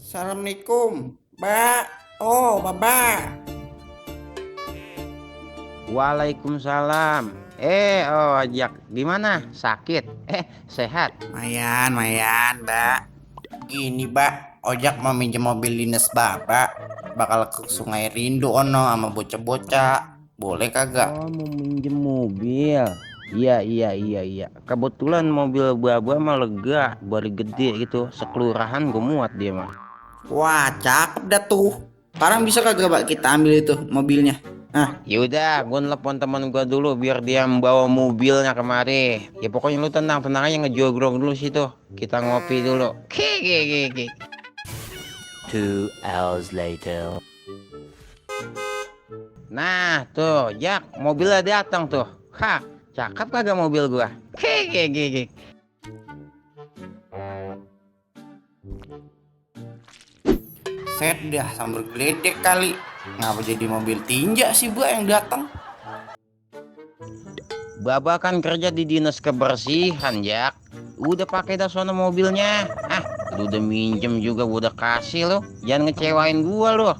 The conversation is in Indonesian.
Assalamualaikum, Mbak. Oh, Bapak. Waalaikumsalam. Ojak, gimana? Sakit? Sehat? Mayan, Mayan, Mbak. Gini, Mbak. Ojak mau minjem mobil dinas Bapak. Bakal ke Sungai Rindu ono sama bocah-bocah. Boleh kagak? Oh, mau minjem mobil. Iya, iya, iya, iya. Kebetulan mobil Baba mah lega, baru gede gitu. Sekelurahan gue muat dia mah. Wah, cakep dah tuh. Sekarang bisa kagak, Pak, kita ambil itu mobilnya? Ah, Yaudah, gue nelpon teman gue dulu biar dia membawa mobilnya kemari. Ya pokoknya lu tenang, tenang aja ngejogrok dulu situ. Kita ngopi dulu. 2 hours later. Nah, tuh, Jak, mobilnya datang tuh. Hah, cakep kagak mobil gua? set dah sambil geledek kali. Ngapa jadi mobil tinja sih, Mbak, yang datang? Baba kan kerja di dinas kebersihan, Jak. Udah pakai dah sono mobilnya. Lu udah minjem juga, gua udah kasih lo. Jangan ngecewain gua lo.